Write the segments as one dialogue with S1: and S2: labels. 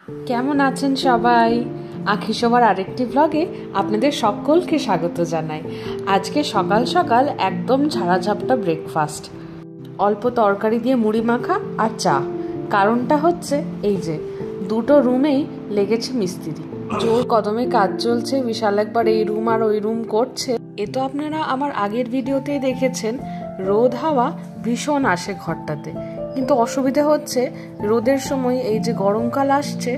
S1: কেমন আছেন সবাই? আখি সবার আরেকটি ব্লগে আপনাদের সকলকে স্বাগত জানাই। আজকে সকাল সকাল একদম ঝাড়াঝাপটা ব্রেকফাস্ট, অল্প তরকারি দিয়ে মুড়ি মাখা আর চা। কারণটা হচ্ছে এই যে দুটো রুমেই লেগেছে মিস্ত্রি, জোর কদমে কাজ চলছে। বিশাল একবার এই রুম আর ওই রুম করছে। এ তো আপনারা আমার আগের ভিডিওতেই দেখেছেন, রোদ হাওয়া ভীষণ আসে ঘরটাতে, কিন্তু অসুবিধে হচ্ছে রোদের সময় এই যে গরমকাল আসছে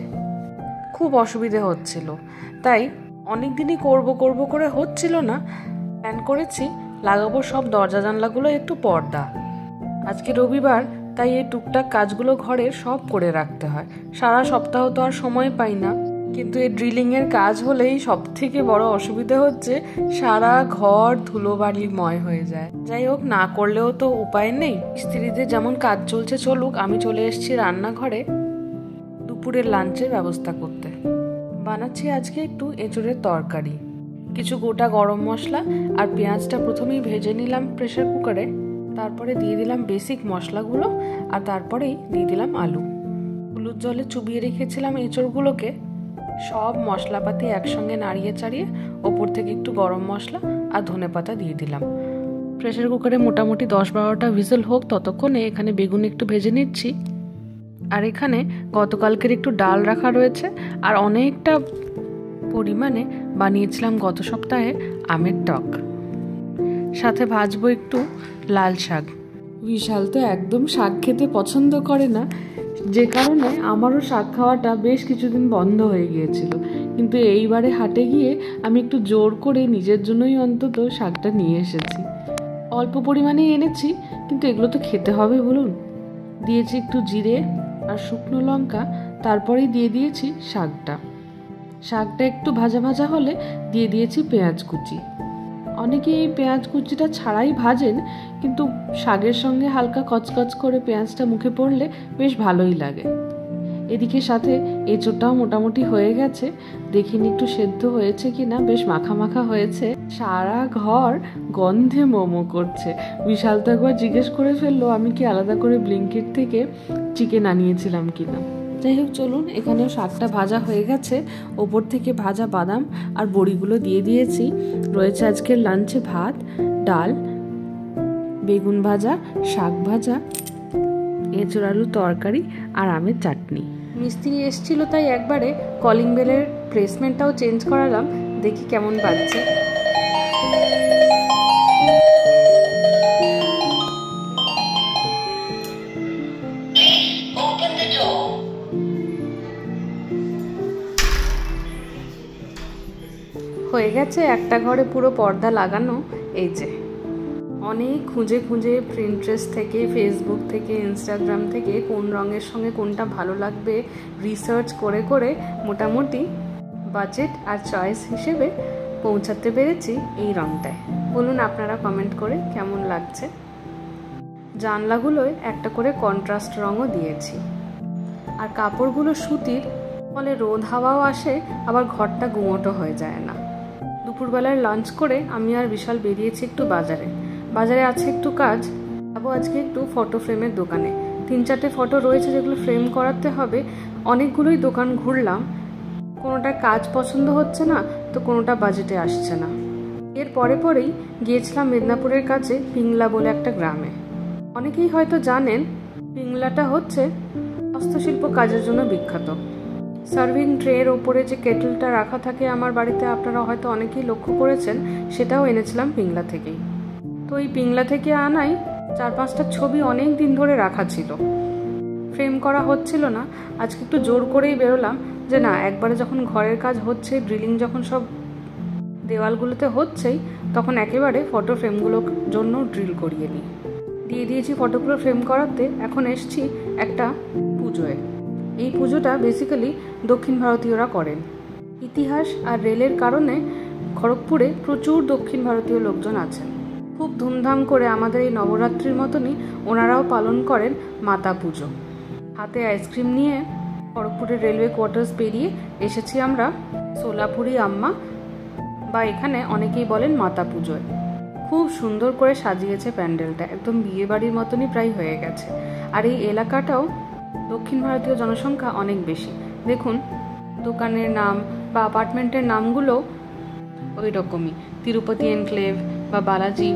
S1: খুব অসুবিধে হচ্ছিল। তাই অনেক দিনই করব করে হচ্ছিল না। প্ল্যান করেছি লাগাবো সব দরজা জানলাগুলো একটু পর্দা। আজকে রবিবার, তাই এই টুকটাক কাজগুলো ঘরের সব করে রাখতে হয়। সারা সপ্তাহ তো আর সময় পাই না, কিন্তু এই ড্রিলিংয়ের কাজ হলেই সব থেকে বড় অসুবিধা হচ্ছে সারা ঘর ধুলোবালিময় হয়ে যায়। যাই হোক, না করলেও তো উপায় নেই। স্ত্রীদের যেমন কাজ চলছে চলুক, আমি চলে এসেছি রান্নাঘরে দুপুরের লাঞ্চের ব্যবস্থা করতে। বানাচ্ছি আজকে একটু এঁচোড়ের তরকারি। কিছু গোটা গরম মশলা আর পেঁয়াজটা প্রথমেই ভেজে নিলাম প্রেসার কুকারে, তারপরে দিয়ে দিলাম বেসিক মশলাগুলো আর তারপরেই দিয়ে দিলাম আলু। হলুদ জলে চুবিয়ে রেখেছিলাম এঁচোড়গুলোকে। সব মশলাপাতি একসঙ্গে নাড়িয়ে চাড়িয়ে ওপর থেকে একটু গরম মশলা আর ধনেপাতা দিয়ে দিলাম। প্রেসার কুকারে মোটামুটি 10-12টা হুইসেল হোক, ততক্ষণে এখানে বেগুন একটু ভেজে নিচ্ছি। আর এখানে গতকালকের একটু ডাল রাখা রয়েছে, আর অনেকটা পরিমাণে বানিয়েছিলাম গত সপ্তাহে আমের টক। সাথে ভাজবো একটু লাল শাক। বিশাল তো একদম শাক খেতে পছন্দ করে না, যে কারণে আমারও শাক খাওয়াটা বেশ কিছুদিন বন্ধ হয়ে গিয়েছিল। কিন্তু এইবারে হাটে গিয়ে আমি একটু জোর করে নিজের জন্যই অন্তত শাকটা নিয়ে এসেছি। অল্প পরিমাণেই এনেছি, কিন্তু এগুলো তো খেতে হবে বলুন। দিয়েছি একটু জিরে আর শুকনো লঙ্কা, তারপরেই দিয়ে দিয়েছি শাকটা একটু ভাজা ভাজা হলে দিয়ে দিয়েছি পেঁয়াজ কুচি। অনেকে এই পেঁয়াজ কুচিটা ছাড়াই ভাজেন, কিন্তু শাকের সঙ্গে হালকা কচকচ করে পেঁয়াজটা মুখে পড়লে বেশ ভালোই লাগে। এদিকে সাথে এঁচোড়টাও মোটামুটি হয়ে গেছে, দেখিনি একটু সেদ্ধ হয়েছে কিনা। বেশ মাখা মাখা হয়েছে, সারা ঘর গন্ধে মোমো করছে। বিশাল তো একবার জিজ্ঞেস করে ফেললো আমি কি আলাদা করে ব্লিঙ্কিট থেকে চিকেন আনিয়েছিলাম কিনা। যাই হোক, চলুন, এখানেও শাকটা ভাজা হয়ে গেছে। ওপর থেকে ভাজা বাদাম আর বড়িগুলো দিয়ে দিয়েছি। রয়েছে আজকের লাঞ্চে ভাত, ডাল, বেগুন ভাজা, শাক ভাজা, এঁচোড় আলু তরকারি আর আমের চাটনি। মিস্ত্রি এসেছিল, তাই একবারে কলিং বেলের প্লেসমেন্টটাও চেঞ্জ করালাম। দেখি কেমন বাজছে। হয়ে গেছে একটা ঘরে পুরো পর্দা লাগানো। এই যে অনেক খুঁজে খুঁজে প্রিন্টারেস্ট থেকে, ফেসবুক থেকে, ইনস্টাগ্রাম থেকে কোন রঙের সঙ্গে কোনটা ভালো লাগবে রিসার্চ করে করে মোটামুটি বাজেট আর চয়েস হিসেবে পৌঁছাতে পেরেছি এই রঙটায়। বলুন আপনারা কমেন্ট করে কেমন লাগছে। জানলাগুলোয় একটা করে কন্ট্রাস্ট রঙও দিয়েছি। আর কাপড়গুলো সুতির, ফলে রোদ হাওয়াও আসে, আবার ঘরটা গুমোটো হয়ে যায় না। দুপুরবেলায় লাঞ্চ করে আমি আর বিশাল বেরিয়েছি একটু বাজারে আছে একটু কাজ। যাবো আজকে একটু ফটো ফ্রেমের দোকানে। 3-4টে ফটো রয়েছে যেগুলো ফ্রেম করাতে হবে। অনেকগুলোই দোকান ঘুরলাম, কোনোটার কাজ পছন্দ হচ্ছে না, তো কোনোটা বাজেটে আসছে না। এর পরেই গিয়েছিলাম মেদিনীপুরের কাছে পিংলা বলে একটা গ্রামে। অনেকেই হয়তো জানেন, পিংলাটা হচ্ছে হস্তশিল্প কাজের জন্য বিখ্যাত। সার্ভিং ট্রের ওপরে যে কেটলটা রাখা থাকে আমার বাড়িতে, আপনারা হয়তো অনেকেই লক্ষ্য করেছেন, সেটাও এনেছিলাম পিংলা থেকেই। তো এই পিংলা থেকে আনাই 4-5টা ছবি অনেক দিন ধরে রাখা ছিল, ফ্রেম করা হচ্ছিল না। আজকে একটু জোর করেই বেরোলাম যে না, একবারে যখন ঘরের কাজ হচ্ছে, ড্রিলিং যখন সব দেওয়ালগুলোতে হচ্ছেই, তখন একেবারে ফটো ফ্রেমগুলোর জন্য ড্রিল করিয়ে নিই। দিয়ে দিয়েছি ফটোগুলো ফ্রেম করাতে। এখন এসছি একটা পুজোয়। এই পুজোটা বেসিক্যালি দক্ষিণ ভারতীয়রা করেন। ইতিহাস আর রেলের কারণে খড়গপুরে প্রচুর দক্ষিণ ভারতীয় লোকজন আছেন। খুব ধুমধাম করে আমাদের এই নবরাত্রির মতনই ওনারাও পালন করেন মাতা পুজো। হাতে আইসক্রিম নিয়ে খড়গপুরের রেলওয়ে কোয়ার্টার্স পেরিয়ে এসেছি আমরা সোলাপুরি আম্মা, বা এখানে অনেকেই বলেন মাতা পুজোয়। খুব সুন্দর করে সাজিয়েছে প্যান্ডেলটা, একদম বিয়ে বাড়ির মতনই প্রায় হয়ে গেছে। আর এই এলাকাটাও দক্ষিণ ভারতীয় জনসংখ্যা অনেক বেশি, দেখুন দোকানের নাম বা অ্যাপার্টমেন্টের নামগুলো ওই রকমই, তিরুপতি এনক্লেভ বা বালাজি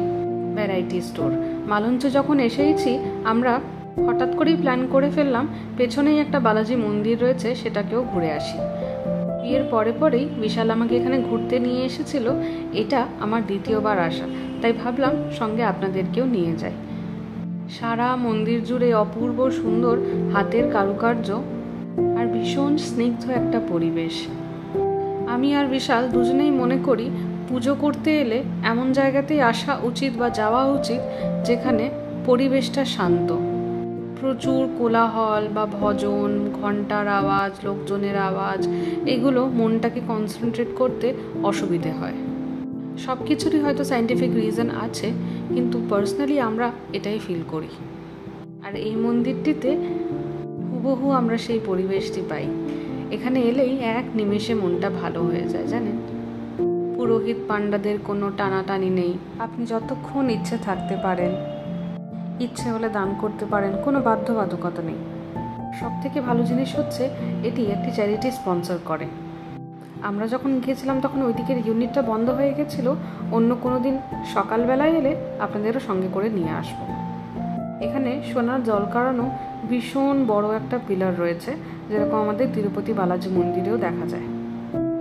S1: ভ্যারাইটি স্টোর। মালঞ্চ যখন এসেইছি আমরা হঠাৎ করেই প্ল্যান করে ফেললাম পেছনেই একটা বালাজি মন্দির রয়েছে, সেটাকেও ঘুরে আসি। বিয়ের পরে পরেই বিশাল আমাকে এখানে ঘুরতে নিয়ে এসেছিল, এটা আমার দ্বিতীয়বার আসা, তাই ভাবলাম সঙ্গে আপনাদেরকেও নিয়ে যাই। সারা মন্দির জুড়ে অপূর্ব সুন্দর হাতের কারুকার্য আর ভীষণ স্নিগ্ধ একটা পরিবেশ। আমি আর বিশাল দুজনেই মনে করি পুজো করতে এলে এমন জায়গাতেই আসা উচিত বা যাওয়া উচিত যেখানে পরিবেশটা শান্ত, প্রচুর কোলাহল বা ভজন, ঘন্টার আওয়াজ, লোকজনের আওয়াজ, এগুলো মনটাকে কনসেন্ট্রেট করতে অসুবিধে হয়। সব কিছুরই হয়তো সায়েন্টিফিক রিজন আছে, কিন্তু পার্সোনালি আমরা এটাই ফিল করি। আর এই মন্দিরটিতে হুবহু আমরা সেই পরিবেশটি পাই। এখানে এলেই এক নিমেষে মনটা ভালো হয়ে যায় জানেন। পুরোহিত পাণ্ডাদের কোনো টানাটানি নেই, আপনি যতক্ষণ ইচ্ছে থাকতে পারেন, ইচ্ছে হলে দান করতে পারেন, কোনো বাধ্যবাধকতা নেই। সব থেকে ভালো জিনিস হচ্ছে এটি একটি চ্যারিটি স্পন্সর করে। আমরা যখন গিয়েছিলাম তখন ওই দিকের ইউনিটটা বন্ধ হয়ে গেছিলো, অন্য কোনো দিন সকালবেলায় এলে আপনাদেরও সঙ্গে করে নিয়ে আসবো। এখানে সোনার জল কাড়ানো ভীষণ বড় একটা পিলার রয়েছে, যেরকম আমাদের তিরুপতি বালাজি মন্দিরেও দেখা যায়।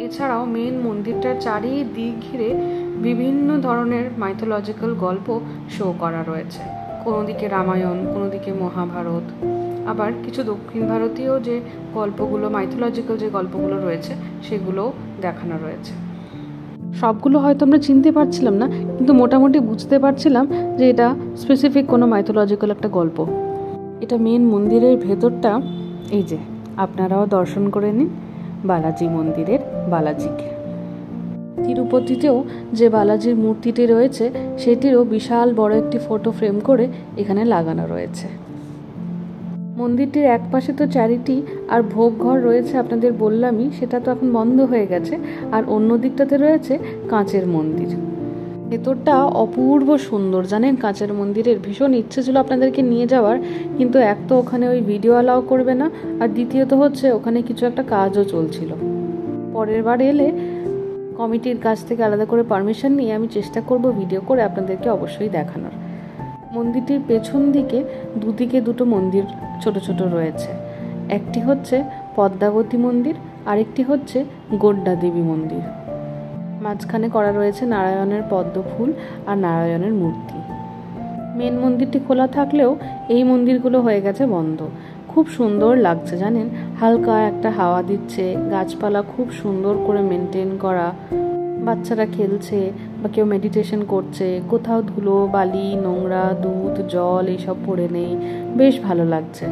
S1: এছাড়াও মেন মন্দিরটার চারিদিক ঘিরে বিভিন্ন ধরনের মাইথোলজিক্যাল গল্প শো করা রয়েছে। কোনো দিকে রামায়ণ, কোনো দিকে মহাভারত, আবার কিছু দক্ষিণ ভারতীয় যে গল্পগুলো, মাইথোলজিক্যাল যে গল্পগুলো রয়েছে সেগুলোও দেখানো রয়েছে। সবগুলো হয়তো আমরা চিনতে পারছিলাম না, কিন্তু মোটামুটি বুঝতে পারছিলাম যে এটা স্পেসিফিক কোনো মাইথোলজিক্যাল একটা গল্প। এটা মেন মন্দিরের ভেতরটা, এই যে আপনারাও দর্শন করে নিন বালাজি মন্দিরের বালাজিকে। তিরুপতিতেও যে বালাজির মূর্তিটি রয়েছে সেটিরও বিশাল বড় একটি ফটো ফ্রেম করে এখানে লাগানো রয়েছে। মন্দিরটির এক পাশে তো চ্যারিটি আর ভোগ ঘর রয়েছে, আপনাদের বললামই, সেটা তো এখন বন্ধ হয়ে গেছে। আর অন্য দিকটাতে রয়েছে কাঁচের মন্দির। ভেতরটা অপূর্ব সুন্দর জানেন। কাঁচের মন্দিরের ভীষণ ইচ্ছে ছিল আপনাদেরকে নিয়ে যাওয়ার, কিন্তু এক তো ওখানে ওই ভিডিও অ্যালাউ করবে না, আর দ্বিতীয়ত হচ্ছে ওখানে কিছু একটা কাজও চলছিল। পরের বার এলে কমিটির কাছ থেকে আলাদা করে পারমিশন নিয়ে আমি চেষ্টা করব ভিডিও করে আপনাদেরকে অবশ্যই দেখানোর। মন্দিরটির পেছন দিকে দুদিকে দুটো মন্দির ছোট ছোট রয়েছে। একটি হচ্ছে পদ্মাবতী মন্দির, আরেকটি হচ্ছে গোড্ডা দেবী মন্দির। মাঝখানে করা রয়েছে নারায়ণের পদ্ম ফুল আর নারায়ণের মূর্তি। মেন মন্দিরটি খোলা থাকলেও এই মন্দিরগুলো হয়ে গেছে বন্ধ। খুব সুন্দর লাগছে জানেন, হালকা একটা হাওয়া দিচ্ছে, গাছপালা খুব সুন্দর করে মেনটেন করা, বাচ্চারা খেলছে বা কেউ মেডিটেশন করছে, কোথাও ধুলো বালি নোংরা দুধ জল এইসব পড়ে নেই, বেশ ভালো লাগছে।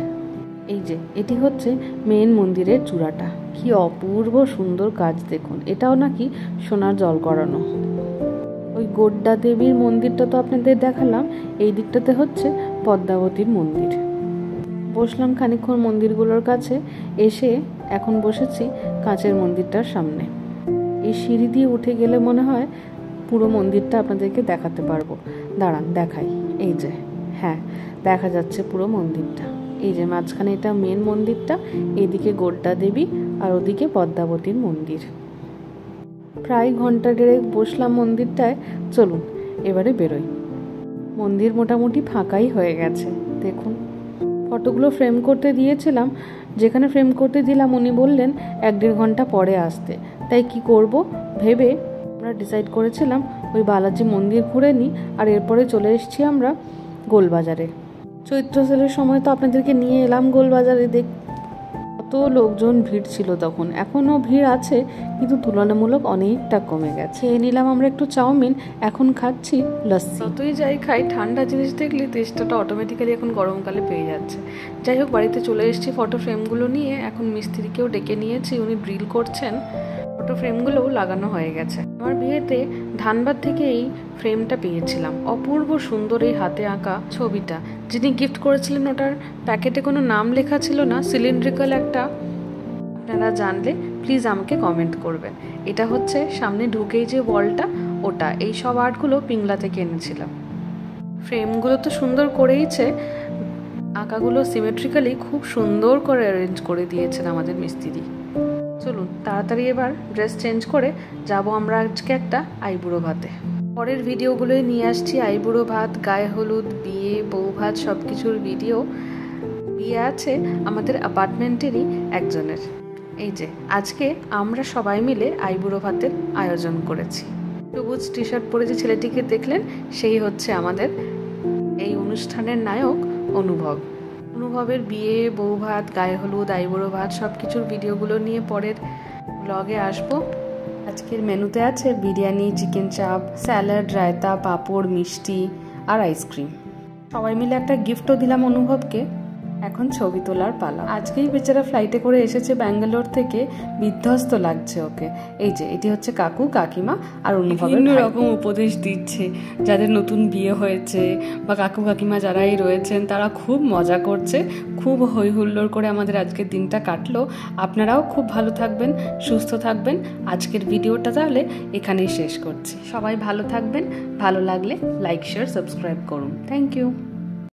S1: এই যে এটি হচ্ছে মেন মন্দিরের চূড়াটা, কি অপূর্ব সুন্দর কাজ দেখুন। এটাও নাকি সোনার জল করানো। ওই গোড্ডা দেবীর মন্দিরটা তো আপনাদের দেখালাম, এই দিকটাতে হচ্ছে পদ্মাবতীর মন্দির। বসলাম খানিকক্ষণ মন্দিরগুলোর কাছে, এসে এখন বসেছি কাঁচের মন্দিরটার সামনে। এই সিঁড়ি দিয়ে উঠে গেলে মনে হয় পুরো মন্দিরটা আপনাদেরকে দেখাতে পারবো। দাঁড়ান দেখাই, এই যে হ্যাঁ দেখা যাচ্ছে পুরো মন্দিরটা। এই যে মাঝখানে এটা মেন মন্দিরটা, এইদিকে গোড্ডা দেবী আর ওদিকে পদ্মাবতীর মন্দির। প্রায় ঘন্টা দেড়েক বসলাম মন্দিরটায়, চলুন এবারে বেরোই। মন্দির মোটামুটি ফাঁকাই হয়ে গেছে দেখুন। ফটোগুলো ফ্রেম করতে দিয়েছিলাম, যেখানে ফ্রেম করতে দিলাম উনি বললেন 1-1.5 ঘন্টা পরে আসতে, তাই কি করব ভেবে আমরা ডিসাইড করেছিলাম ওই বালাজি মন্দির ঘুরে নিই, আর এরপরে চলে এসেছি আমরা গোলবাজারে। চৈত্র সেলের সময় তো আপনাদেরকে নিয়ে এলাম গোলবাজারে, কত লোকজন ভিড় ছিল তখন, এখনও ভিড় আছে কিন্তু তুলনামূলক অনেকটা কমে গেছে। খেয়ে নিলাম আমরা একটু চাউমিন, এখন খাচ্ছি লস্যি। যতই যাই খাই ঠান্ডা জিনিস দেখলে টেস্টটা অটোমেটিক্যালি এখন গরমকালে পেয়ে যাচ্ছে। যাই হোক বাড়িতে চলে এসেছি ফটো ফ্রেমগুলো নিয়ে, এখন মিস্ত্রিকেও ডেকে নিয়েছি, উনি ড্রিল করছেন। ফটো ফ্রেমগুলোও লাগানো হয়ে গেছে। আমার বিয়েতে ধানবাদ থেকে এই ফ্রেমটা পেয়েছিলাম, অপূর্ব সুন্দর এই হাতে আঁকা ছবিটা। যিনি গিফট করেছিলেন ওটার প্যাকেটে কোনো নাম লেখা ছিল না, সিলিন্ড্রিক্যাল একটা, আপনারা জানলে প্লিজ আমাকে কমেন্ট করবেন। এটা হচ্ছে সামনে ঢুকেই যে ওয়ালটা ওটা, এই সব আর্টগুলো পিংলা থেকে এনেছিলাম। ফ্রেমগুলো তো সুন্দর করেইছে, আঁকাগুলো সিমেট্রিক্যালি খুব সুন্দর করে অ্যারেঞ্জ করে দিয়েছেন আমাদের মিস্ত্রি। তাড়াতাড়ি এবার ড্রেস চেঞ্জ করে যাব আমরা আজকে একটা আইবুড়ো ভাতে। পরের ভিডিওগুলোই নিয়ে আসছি আইবুড়ো ভাত, গায়ে হলুদ, বিয়ে, বউ ভাত সব কিছুর ভিডিও। বিয়ে আছে আমাদের অ্যাপার্টমেন্টেরই একজনের। এই যে আজকে আমরা সবাই মিলে আইবুড়ো ভাতের আয়োজন করেছি। সবুজ টি শার্ট পরে যে ছেলেটিকে দেখলেন সেই হচ্ছে আমাদের এই অনুষ্ঠানের নায়ক অনুভব। অনুভবের বিয়ে, বউ ভাত, গায়ে হলুদ, আইবুড়ো ভাত সব কিছুর ভিডিওগুলো নিয়ে পরের ব্লগে আসবো। আজকের মেনুতে আছে বিরিয়ানি, চিকেন চাপ, স্যালাড, রায়তা, পাঁপড়, মিষ্টি আর আইসক্রিম। সবাই মিলে একটা গিফটও দিলাম অনুভবকে। এখন ছবি তোলার পালা। আজকেই বেচারা ফ্লাইটে করে এসেছে ব্যাঙ্গালোর থেকে, বিধ্বস্ত লাগছে ওকে। এই যে এটি হচ্ছে কাকু, কাকিমা আর অনুভবের রকম উপদেশ দিচ্ছে। যাদের নতুন বিয়ে হয়েছে বা কাকু কাকিমা যারাই রয়েছেন তারা খুব মজা করছে, খুব হই হুল্লোড় করে আমাদের আজকের দিনটা কাটলো। আপনারাও খুব ভালো থাকবেন, সুস্থ থাকবেন। আজকের ভিডিওটা তাহলে এখানেই শেষ করছি। সবাই ভালো থাকবেন। ভালো লাগলে লাইক, শেয়ার, সাবস্ক্রাইব করুন। Thank you.